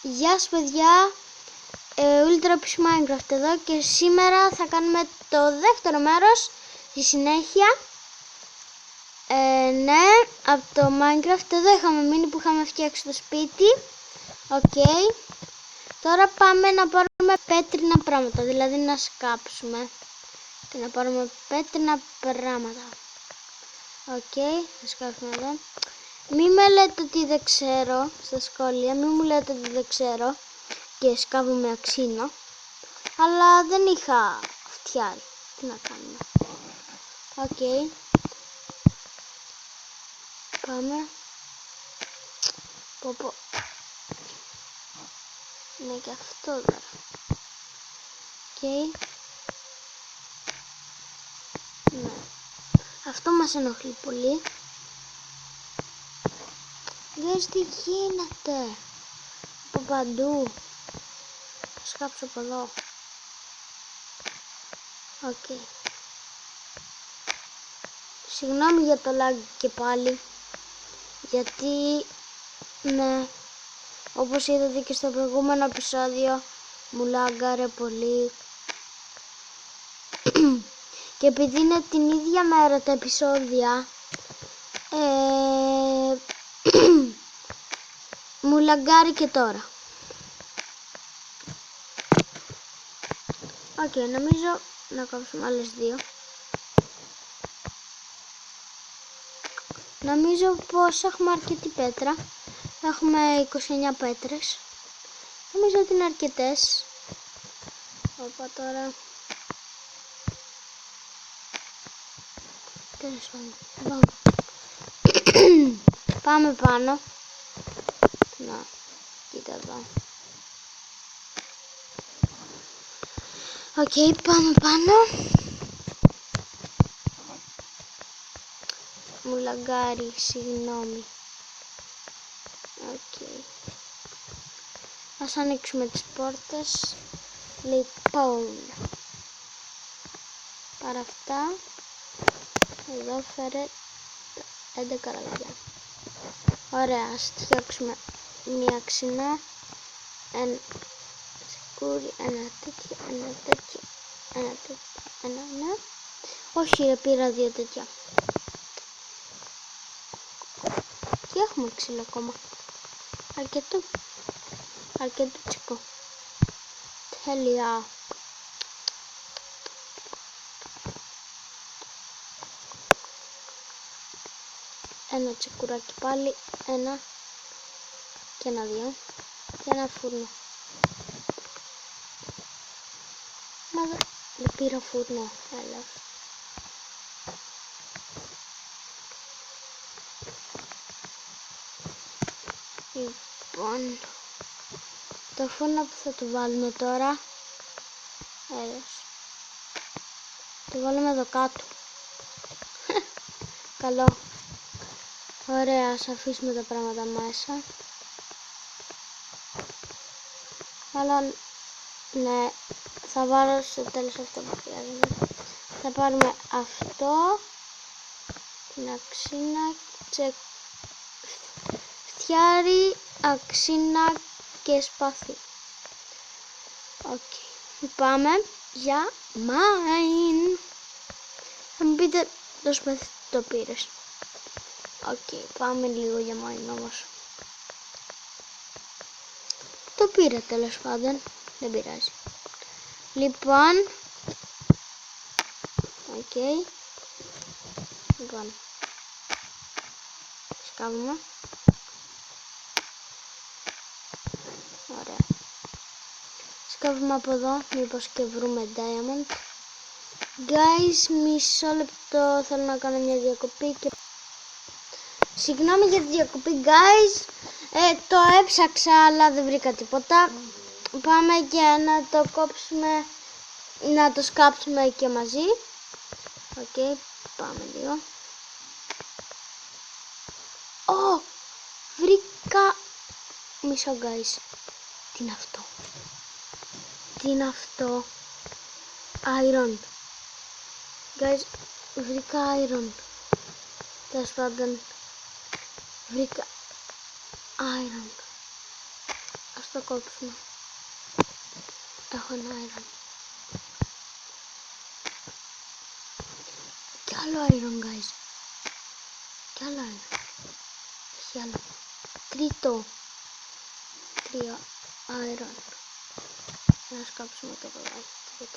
Γεια σας παιδιά, Ultra Peace Minecraft εδώ και σήμερα θα κάνουμε το δεύτερο μέρος στη συνέχεια. Ναι, από το Minecraft εδώ είχαμε μείνει που είχαμε φτιάξει το σπίτι. Οκ. Τώρα πάμε να πάρουμε πέτρινα πράγματα, δηλαδή να σκάψουμε και να πάρουμε πέτρινα πράγματα. Οκ, θα σκάψουμε εδώ. Μη με λέτε ότι δεν ξέρω στα σχόλια, μη μου λέτε ότι δεν ξέρω και σκάβουμε αξίνο, αλλά δεν είχα φτιάρι. Τι να κάνουμε. Οκ. Πάμε. Πω. Ναι, και αυτό τώρα. Οκ. Ναι. Αυτό μας ενοχλεί πολύ. Δες τι γίνεται. Από παντού. Θα σκάψω από εδώ. Οκ. Συγγνώμη για το lag και πάλι. Γιατί, ναι, όπως είδατε και στο προηγούμενο επεισόδιο, μου λάγκαρε πολύ. Και επειδή είναι την ίδια μέρα τα επεισόδια, μου λαγκάρει και τώρα. Οκ, νομίζω να κάψουμε άλλες δύο. Νομίζω πως έχουμε αρκετή πέτρα. Έχουμε 29 πέτρες. Νομίζω ότι είναι αρκετές. Όπα τώρα. Τέλος πάντων. Πάμε πάνω. Να, κοίτα εδώ. Οκ, πάμε πάνω. Μου λαγκάρει, συγγνώμη. Οκ. Ας ανοίξουμε τις πόρτες. Λοιπόν, παρά αυτά, εδώ φέρε 11 ραγιά. Ωραία, ας φτιάξουμε μία ξινά, ένα σικούρι, ένα τέτοιο, ένα τέτοιο, ένα τέτοιο, ένα. Όχι ρε, πήρα δύο τέτοια. Και έχουμε ξύλο ακόμα. Αρκετό τσικό. Τέλεια. Ένα τσικουράκι πάλι, ένα και ένα δύο και ένα φούρνο. Μα δεν πήρα φούρνο, έλα. Λοιπόν, το φούρνο που θα του βάλουμε τώρα, έλα, το βάλουμε εδώ κάτω. Καλό. Ωραία, ας αφήσουμε τα πράγματα μέσα. Αλλά ναι, θα βάλω στο τέλος αυτό που χρειάζεται. Θα πάρουμε αυτό, την αξίνα, φτιάρι, αξίνα και σπαθί. Οκ. Πάμε για mine. Θα μου πείτε το σπαθί το πήρες. Οκ, πάμε λίγο για mine όμως. Το πήρα τέλος πάντων, δεν πειράζει. Λοιπόν, οκ. Λοιπόν, σκάβουμε. Ωραία. Σκάβουμε από εδώ, μήπως και βρούμε diamond. Guys, μισό λεπτό, θέλω να κάνω μια διακοπή και... Συγγνώμη για τη διακοπή, guys. Το έψαξα, αλλά δεν βρήκα τίποτα. Πάμε και να το κόψουμε, να το σκάψουμε και μαζί. Οκ, πάμε λίγο. Βρήκα... Μισό, guys. Τι είναι αυτό? Τι είναι αυτό? Iron. Guys, βρήκα iron. Τέλος πάντων, βρήκα iron. Ας το κόψουμε. Έχω ένα iron. Κι άλλο iron, guys. Κι άλλο iron. Έχει άλλο. Τρίτο. 3 iron. Να σκάψουμε το παιδάκι.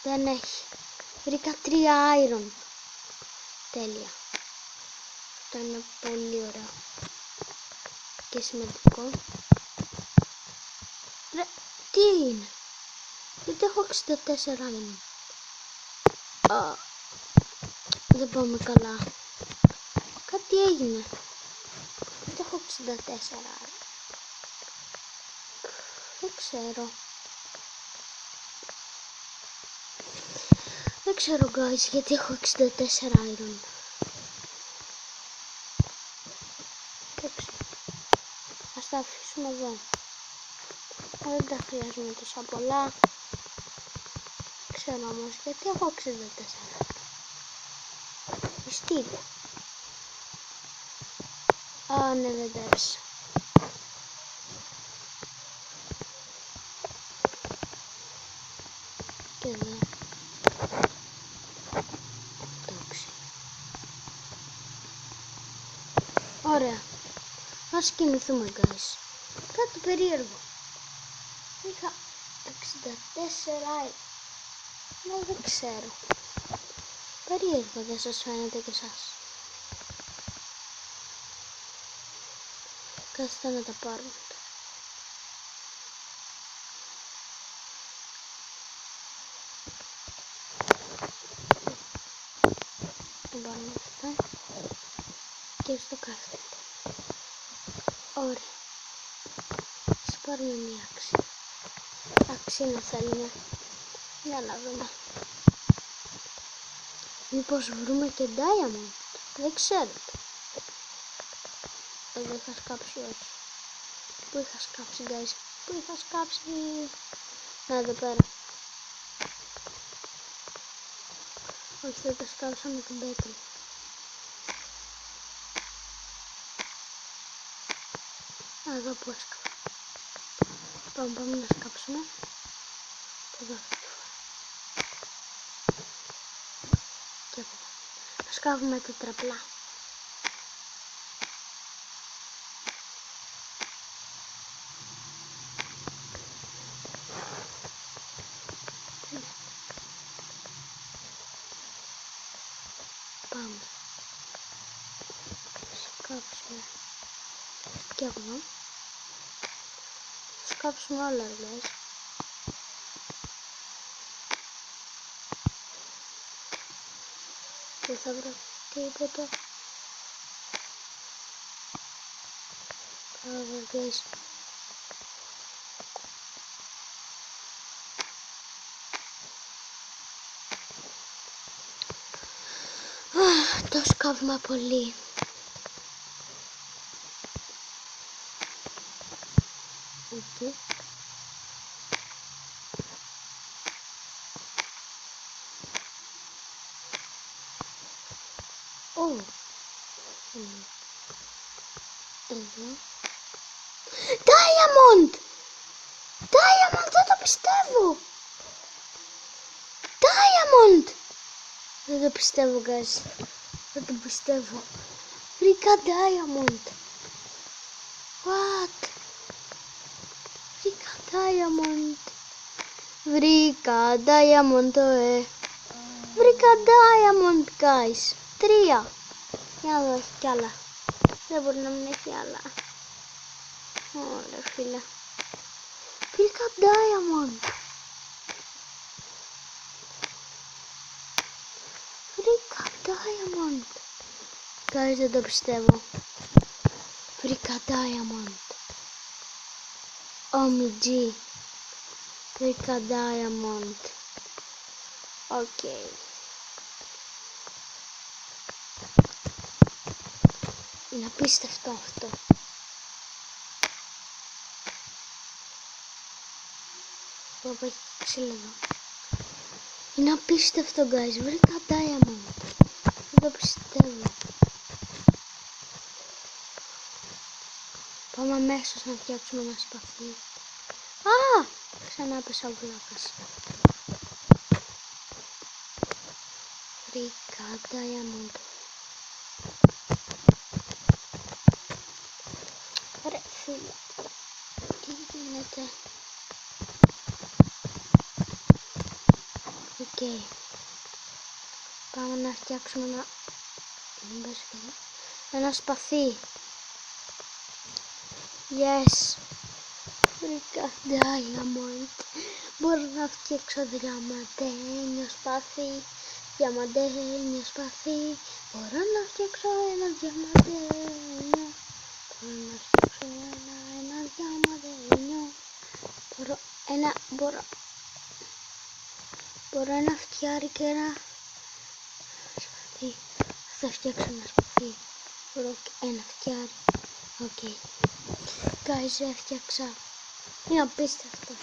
Δεν έχει. Βρήκα 3 iron. Τέλεια. Αυτό είναι πολύ ωραίο. Και σημαντικό. Ρε, τι είναι? Γιατί έχω 64 iron. Δεν πάμε καλά. Κάτι έγινε. Γιατί έχω 64 iron. Δεν ξέρω. Δεν ξέρω, guys, γιατί έχω 64 iron. Δεν ξέρω. Ας τα αφήσουμε εδώ. Δεν τα χρειάζομαι τόσα πολλά. Δεν ξέρω όμως γιατί έχω 64. Ιστήρια. Ναι, δεν τα έψα. Και εδώ. Εντάξει. Ωραία. Ας κινηθούμε, guys. Κάτι περίεργο. Είχα 64. Μα δεν ξέρω. Περίεργο, δεν σας φαίνεται και εσάς? Κάτσε να τα πάρουμε. Να πάρουμε αυτά και στο κάθεται. Ωραία. Ας πάρουμε μία άξι. Άξι να θέλουμε. Για να δούμε. Μήπως βρούμε και diamond. Δεν ξέρω. Εδώ είχα σκάψει, όχι. Πού είχα σκάψει, guys? Πού είχα σκάψει? Να, εδώ πέρα. Όχι, δεν τα σκάψα με την πέτρη. Εδώ που έσκαψα. Πάμε να σκάψουμε. Εδώ αυτή τη φορά. Και εδώ. Να σκάβουμε τετραπλά. Πάμε. Σκάψουμε. Και εδώ. Σκάψουμε όλα, guys. Δεν θα βρω τίποτα. Άρα, guys. Το σκάβουμε πολύ. Εκεί. Εδώ. Diamond! Diamond, δεν το πιστεύω! Diamond! Δεν το πιστεύω, guys. Δεν το πιστεύω. Βρήκα diamond. What? Βρήκα diamond. Βρήκα diamond, Βρήκα diamond, guys. 3. Για να δω, έχει κι άλλα. Δεν μπορεί να μην έχει άλλα. Ωραία, φίλε. Βρήκα diamond. Βρήκα diamond. Guys, δεν το πιστεύω. Βρήκα diamond. OMG. Βρήκα diamond. Οκ. Είναι απίστευτο αυτό. Όπου έχει ξύλο εδώ. Είναι απίστευτο, guys. Βρήκα diamond. Δεν το πιστεύω. Πάμε αμέσως να φτιάξουμε ένα σπαθί. Α! Ξανά πέσα ο βλάκας. Βρήκα diamond. Ρε φίλε, τι γίνεται? Οκ. Πάμε να φτιάξουμε ένα σπαθί. Yes. Βρήκα diamond. Μπορώ να φτιάξω διαμαντένιο σπαθί. Διαμαντένιο σπαθί. Μπορώ να φτιάξω ένα διαμαντένιο. Μπορώ να φτιάξω ένα διαμαντένιο. Μπορώ ένα φτιάρι και ένα σπαθί. Θα φτιάξω ένα σπαθί. Μπορώ ένα φτιάρι. Οκ. Guys, έφτιαξα. Είναι απίστευτο.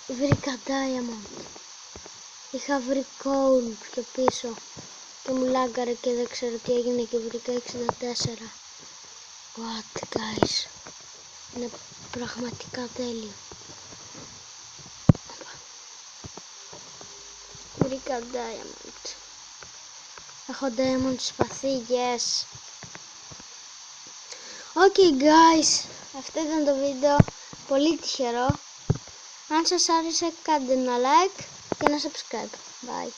Βρήκα diamond. Είχα βρει coal πιο πίσω. Και μου λάγκαρε και δεν ξέρω τι έγινε και βρήκα 64. What, guys. Είναι πραγματικά τέλειο. Βρήκα diamond. Έχω diamond σπαθί, yes. Ok guys, αυτό ήταν το βίντεο, πολύ τυχερό. Αν σας άρεσε κάντε ένα like και ένα subscribe. Bye.